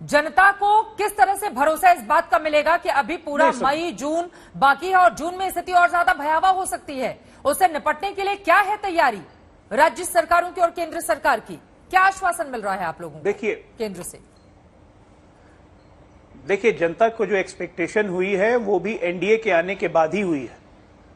जनता को किस तरह से भरोसा इस बात का मिलेगा कि अभी पूरा मई जून बाकी है और जून में स्थिति और ज्यादा भयावह हो सकती है? उससे निपटने के लिए क्या है तैयारी राज्य सरकारों की और केंद्र सरकार की? क्या आश्वासन मिल रहा है आप लोगों को देखिए केंद्र से? देखिए, जनता को जो एक्सपेक्टेशन हुई है वो भी एनडीए के आने के बाद ही हुई है।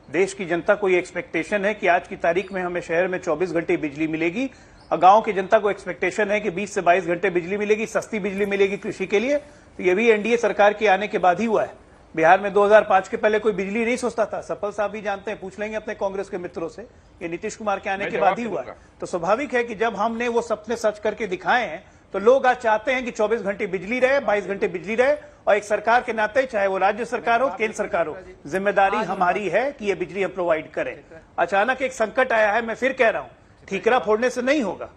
देश की जनता को ये एक्सपेक्टेशन है कि आज की तारीख में हमें शहर में 24 घंटे बिजली मिलेगी, और गांव की जनता को एक्सपेक्टेशन है कि 20 से 22 घंटे बिजली मिलेगी, सस्ती बिजली मिलेगी कृषि के लिए। तो ये भी एनडीए सरकार के आने के बाद ही हुआ है। बिहार में 2005 के पहले कोई बिजली नहीं सोचता था। सफल साहब भी जानते हैं, पूछ लेंगे अपने कांग्रेस के मित्रों से। ये नीतीश कुमार के आने के बाद ही हुआ है। तो स्वाभाविक है कि जब हमने वो सपने सच करके दिखाए हैं तो लोग आज चाहते हैं कि 24 घंटे बिजली रहे, 22 घंटे बिजली रहे। और एक सरकार के नाते, चाहे वो राज्य सरकार हो, केंद्र सरकार हो, जिम्मेदारी हमारी है कि ये बिजली हम प्रोवाइड करें। अचानक एक संकट आया है, मैं फिर कह रहा हूं, ठीकरा फोड़ने से नहीं होगा।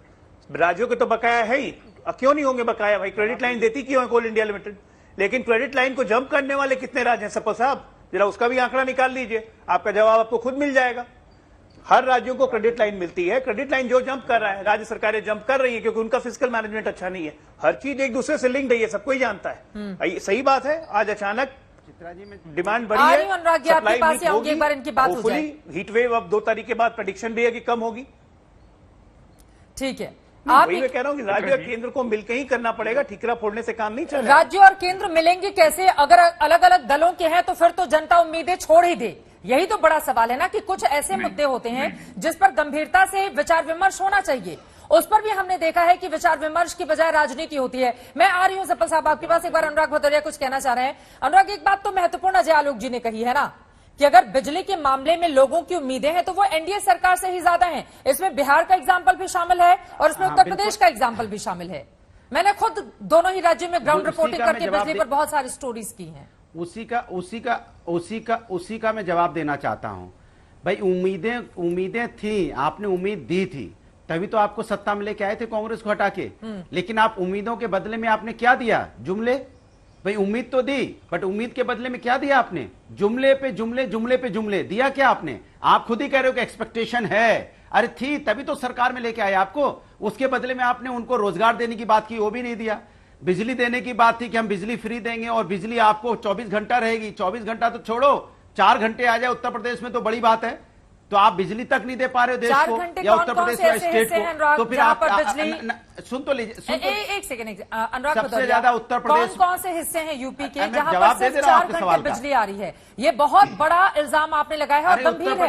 राज्यों के तो बकाया है ही, क्यों नहीं होंगे बकाया? भाई क्रेडिट लाइन देती क्यों है कोल इंडिया लिमिटेड? लेकिन क्रेडिट लाइन को जंप करने वाले कितने राज्य हैं सपल साहब? जरा उसका भी आंकड़ा निकाल लीजिए, आपका जवाब आपको खुद मिल जाएगा। हर राज्यों को क्रेडिट लाइन मिलती है। क्रेडिट लाइन जो जंप कर रहा है, राज्य सरकारें जंप कर रही है क्योंकि उनका फिजिकल मैनेजमेंट अच्छा नहीं है। हर चीज एक दूसरे से लिंक्ड है, ये सबको ही जानता है। सही बात है, आज अचानक डिमांड बढ़ी है, सप्लाई मीट होगी। होपफुली हीट वेव अब 2 तारीख के बाद प्रेडिक्शन भी है कि कम होगी। ठीक है, वही मैं कह रहा हूं कि राज्य और केंद्र को मिलकर ही करना पड़ेगा। ठीकरा फोड़ने से काम नहीं चलेगा। राज्य और केंद्र मिलेंगे कैसे? अगर अलग अलग दलों के हैं तो फिर तो जनता उम्मीदें छोड़ ही दे। यही तो बड़ा सवाल है ना कि कुछ ऐसे मुद्दे होते हैं जिस पर गंभीरता से विचार विमर्श होना चाहिए। उस पर भी हमने देखा है कि विचार विमर्श की बजाय राजनीति होती है। मैं आ रही हूं सपल साहब आपके पास। एक बार अनुराग भदौरिया कुछ कहना चाह रहे हैं। अनुराग, एक बात तो महत्वपूर्ण अजय आलोक जी ने कही है ना कि अगर बिजली के मामले में लोगों की उम्मीदें हैं तो वो एनडीए सरकार से ही ज्यादा हैं। इसमें बिहार का एग्जाम्पल भी शामिल है और इसमें उत्तर प्रदेश का एग्जाम्पल भी शामिल है। मैंने खुद दोनों ही राज्यों में ग्राउंड रिपोर्टिंग करके बिजली पर बहुत सारी स्टोरीज की हैं। उसी का मैं जवाब देना चाहता हूं। भाई उम्मीदें थी, आपने उम्मीद दी थी, तभी तो आपको सत्ता में लेके आए थे कांग्रेस को हटा के। लेकिन आप उम्मीदों के बदले में आपने क्या दिया? जुमले। भाई उम्मीद तो दी, बट उम्मीद के बदले में क्या दिया आपने? जुमले पे जुमले, जुमले पे जुमले दिया। क्या आपने? आप खुद ही कह रहे हो कि एक्सपेक्टेशन है। अरे थी, तभी तो सरकार में लेके आए आपको। उसके बदले में आपने उनको रोजगार देने की बात की, वो भी नहीं दिया। बिजली देने की बात थी कि हम बिजली फ्री देंगे और बिजली आपको 24 घंटा रहेगी। 24 घंटा तो छोड़ो, 4 घंटे आ जाए उत्तर प्रदेश में तो बड़ी बात है। तो आप बिजली तक नहीं दे पा रहे हो देश को या उत्तर प्रदेश या स्टेट को। तो फिर आप सुन तो लीजिए, एक सेकंड अनुराग, सबसे ज्यादा उत्तर प्रदेश कौन से हिस्से हैं यूपी के जहां पर सिर्फ 4 घंटे बिजली आ रही है? ये बहुत बड़ा इल्जाम आपने लगाया है और गंभीर है।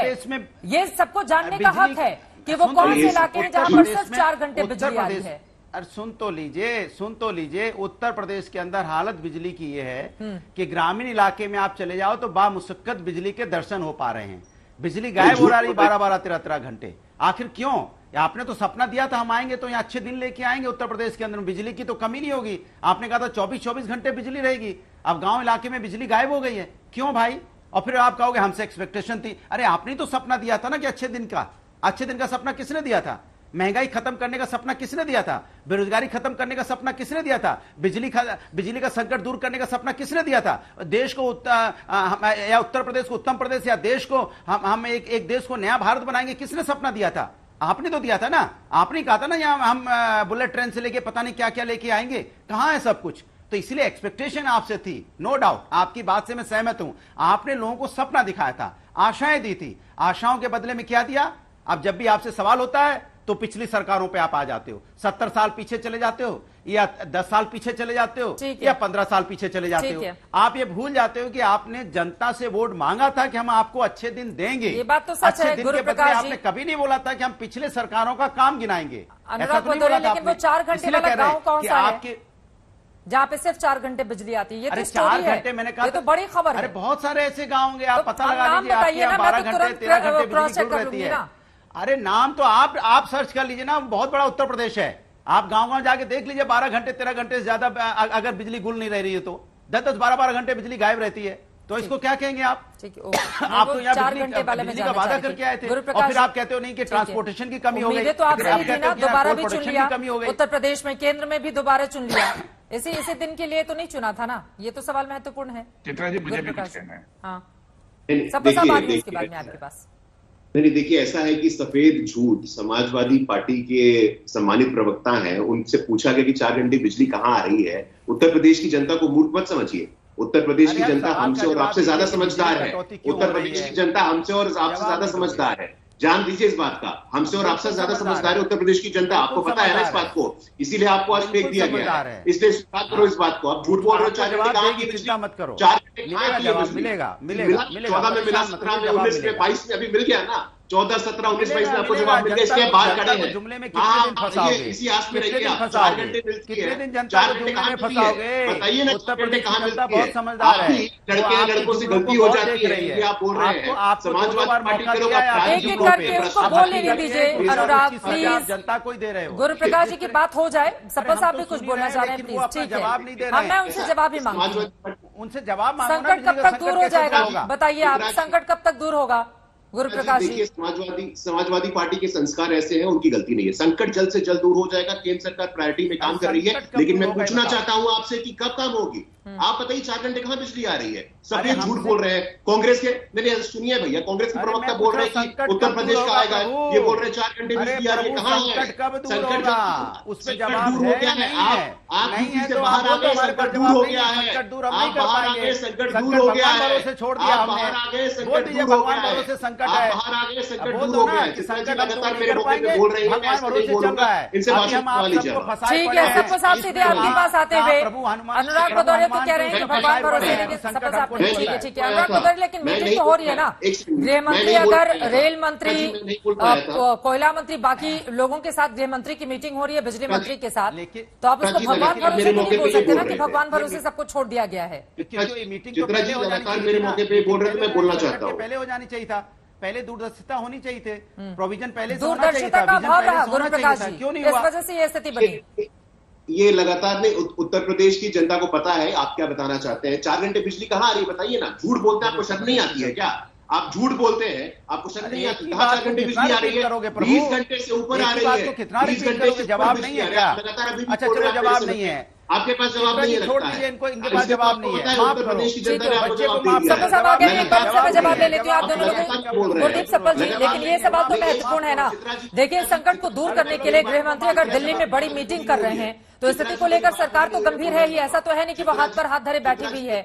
ये सबको जानने का हक है कि वो कौन से इलाके हैं जहां पर सिर्फ 4 घंटे बिजली आ रही है। अरे सुन तो लीजिए, उत्तर प्रदेश के अंदर हालत बिजली की ये है कि ग्रामीण इलाके में आप चले जाओ तो बामुशक्कत बिजली के दर्शन हो पा रहे हैं। बिजली गायब हो रही 12-12, 13-13 घंटे। आखिर क्यों? आपने तो सपना दिया था हम आएंगे तो यहाँ अच्छे दिन लेके आएंगे, उत्तर प्रदेश के अंदर बिजली की तो कमी नहीं होगी। आपने कहा था 24-24 घंटे बिजली रहेगी। अब गांव इलाके में बिजली गायब हो गई है। क्यों भाई? और फिर आप कहोगे हमसे एक्सपेक्टेशन थी। अरे आपने तो सपना दिया था ना कि अच्छे दिन का सपना किसने दिया था? महंगाई खत्म करने का सपना किसने दिया था? बेरोजगारी खत्म करने का सपना किसने दिया था? बिजली का संकट दूर करने का सपना किसने दिया था? देश को या उत्तर प्रदेश को उत्तम प्रदेश या देश को हम एक देश को नया भारत बनाएंगे, किसने सपना दिया था? आपने तो दिया था ना। आपने कहा था ना यहाँ हम बुलेट ट्रेन से लेके पता नहीं क्या क्या लेके आएंगे। कहां है सब कुछ? तो इसलिए एक्सपेक्टेशन आपसे थी, नो डाउट। आपकी बात से मैं सहमत हूं। आपने लोगों को सपना दिखाया था, आशाएं दी थी। आशाओं के बदले में क्या दिया? अब जब भी आपसे सवाल होता है तो पिछली सरकारों पे आप आ जाते हो। 70 साल पीछे चले जाते हो या 10 साल पीछे चले जाते हो या 15 साल पीछे चले जाते हो। आप ये भूल जाते हो कि आपने जनता से वोट मांगा था कि हम आपको अच्छे दिन देंगे। ये बात तो सच अच्छे है। दिन के बदले आपने कभी नहीं बोला था कि हम पिछले सरकारों का काम गिनाएंगे। ऐसा तो नहीं बोला था। लेकिन वो 4 घंटे वाला गांव कौन सा है जहाँ पे सिर्फ 4 घंटे बिजली आती है? ये तो 4 घंटे मैंने कहा, ये तो बड़ी खबर है। अरे बहुत सारे ऐसे गाँव होंगे, आप पता लगा लीजिए। आपके 12 घंटे 13 घंटे बिजली गुल रहती है। अरे नाम तो आप सर्च कर लीजिए ना, बहुत बड़ा उत्तर प्रदेश है। आप गांव जाके देख लीजिए, 12 घंटे 13 घंटे से ज्यादा अगर बिजली गुल नहीं रह रही है तो 10-10, 12-12 घंटे बिजली गायब रहती है। तो इसको क्या कहेंगे आप? आप तो यहाँ बिजली का वादा करके आए थे और फिर आप कहते हो नहीं कि ट्रांसपोर्टेशन की कमी हो गई। तो आपसे दोबारा भी चुन लिया उत्तर प्रदेश में, केंद्र में भी दोबारा चुन लिया। इसी दिन के लिए तो नहीं चुना था ना? ये तो सवाल महत्वपूर्ण है। चित्रा जी, मुझे भी कुछ कहना है। हाँ, सब इसके बाद में आपके पास नहीं, देखिए ऐसा है कि सफेद झूठ समाजवादी पार्टी के सम्मानित प्रवक्ता हैं, उनसे पूछा गया कि 4 घंटे बिजली कहाँ आ रही है। उत्तर प्रदेश की जनता को मूर्ख मत समझिए। उत्तर प्रदेश की जनता हमसे और आपसे ज्यादा समझदार है। उत्तर प्रदेश की जनता हमसे और आपसे ज्यादा समझदार है। जान दीजिए इस बात का, हमसे और आपसे ज्यादा समझदार है उत्तर प्रदेश की जनता। आपको पता है ना इस बात को, इसीलिए आपको आज फेंक दिया गया है। इसलिए बात करो इस बात को। आप झूठ बोल रहे हो। 4 घंटे कहाँ की बिजली? मत करो। 4 घंटे मिलेगा 14 में मिला, 17 में, 19 में, 22 में अभी मिल गया ना। 14, 17, 19, 22 में आपको जवाब मिल गया। इसलिए बाहर खड़े हैं। जुमले में कितने दिन फंसाओगे? इसी आस में रहिए आप। 4 फंसाओगे? घंटे मिलती कितने है। दिन जनता 4 को घंटे जुमले कहाँ में मिलती है? फंसाओगे? बताइए ना, उत्तर 4 घंटे प्रदेश कहाँ की मिलती जनता है? बहुत समझदार है। लड़के लड़कों से गलती हो जाती है, ये आप बोल रहे हैं। समाजवादी पार्टी के लोग एक एक करके उनको बोल लेने दीजिए। अनुराग प्लीज, जनता को ही दे रहे हो। गुरु प्रकाश जी की बात हो जाए। सपा साहब भी कुछ बोलना चाह रहे हैं, प्लीज। ठीक जवाब नहीं दे है, रहे हाँ, मैं उनसे जवाब ही मांगती हूँ। उनसे जवाब मांगो ना, संकट कब तक दूर हो जाएगा? बताइए आप, संकट कब तक दूर होगा? गुरु प्रकाश देखिए, जी, समाजवादी पार्टी के संस्कार ऐसे हैं, उनकी गलती नहीं है। संकट जल्द से जल्द दूर हो जाएगा। केंद्र सरकार प्रायोरिटी में काम कर रही है, लेकिन मैं पूछना चाहता हूं आपसे कि कब काम होगी? आप बताइए, 4 घंटे कहाँ बिजली आ रही है? सभी झूठ बोल रहे हैं। कांग्रेस के, मैंने सुनिए भैया, कांग्रेस के प्रवक्ता बोल रहे हैं कि उत्तर प्रदेश का आएगा, ये बोल रहे हैं 4 घंटे बिजली आ रही है। कहाँ है संकट? कब दूर संकट? होगा? उस पे जवाब दूर हो गया है। आप यूपी से बाहर आ गए, संकट दूर हो गया है। संकट दूर हम आप नहीं कर बाहर आ पाएंगे। गए, संकट दूर हो गया है। भगवान भरोसे छोड़ दिया आप हमने। बाहर आ गए, बोल संकट दीजिए दूर हो भगवान गया भरोसे है। संकट आप है। बाहर आ गए, संकट बोल दूर दो हो ना गया है। कि चित्रा जी संकट हम लगातार नहीं मेरे कर मौके पे पाएंगे। बोल रही है, मैं भगवान ऐसे नहीं भरोसे चल बोलूंगा। रहा है। इनसे अभी भाषण हम आप करवा लीजिए। सबको फंसाए ठीक पड़े है। हैं। सपा साहब सीधे आपके पास आते हुए, प्रभु हनुमान, अनुराग भदौरिया तो कह रहे हैं कि भगवान भरोसे, लेकिन संकट सपा साहब हमको ठीक नहीं है, है। ठीक है। अनुराग भदौरिया, लेकिन मीटिंग तो हो रही है ना। गृह मंत्री अगर, रेल मंत्री, कोयला मंत्री, बाकी लोगों के साथ गृह मंत्री की मीटिंग हो रही है, बिजली मंत्री के साथ, तो आप उसको भगवान भरोसे नहीं बोल सकते ना कि भगवान भरोसे सबको छोड़ दिया गया है। मीटिंग तो चित्रा जी लगातार मेरे मौके पे बोल रहे थे, मैं बोलना चाहता हूँ। पहले हो जानी चाहिए था। पहले दूरदर्शिता होनी चाहिए थे। प्रोविजन पहले से होना चाहिए दूरदर्शिता था। का विजन अभाव पहले रहा से गुरु होना प्रकाश चाहिए था। जी, क्यों नहीं इस हुआ? वजह से ये स्थिति बनी। ये लगातार नहीं, उत्तर प्रदेश की जनता को पता है आप क्या बताना चाहते हैं। 4 घंटे बिजली कहाँ आ रही है बताइए ना। झूठ बोलते हैं, आपको शर्म नहीं आती है क्या? आप झूठ बोलते हैं, आपको शर्म नहीं आती? कहाँ 4 घंटे बिजली आ रही है? 20 घंटे से ऊपर आ रही है। कितना 20 घंटे से जवाब नहीं है क्या? लगातार अभी अच्छा चलो, जवाब नहीं है आपके पास, जवाब नहीं है छोड़ लगता दीजिए है। इनको, इनके पास जवाब नहीं है। उत्तर प्रदेश की जनता ने आपको बच्चे को जवाब दे माफ दिया सपा है। साहब आगे एक बार लगातार से जवाब ले बोल लेती हूँ आप दोनों लगातार बोल को। रहे हैं। गुरदीप सप्पल जी, लेकिन ये सवाल तो महत्वपूर्ण है ना। देखिए, संकट को दूर करने के लिए गृह मंत्री अगर दिल्ली में बड़ी मीटिंग कर रहे हैं, तो स्थिति को लेकर सरकार तो गंभीर है ही। ऐसा तो है नहीं कि वो हाथ पर हाथ धरे बैठी हुई है।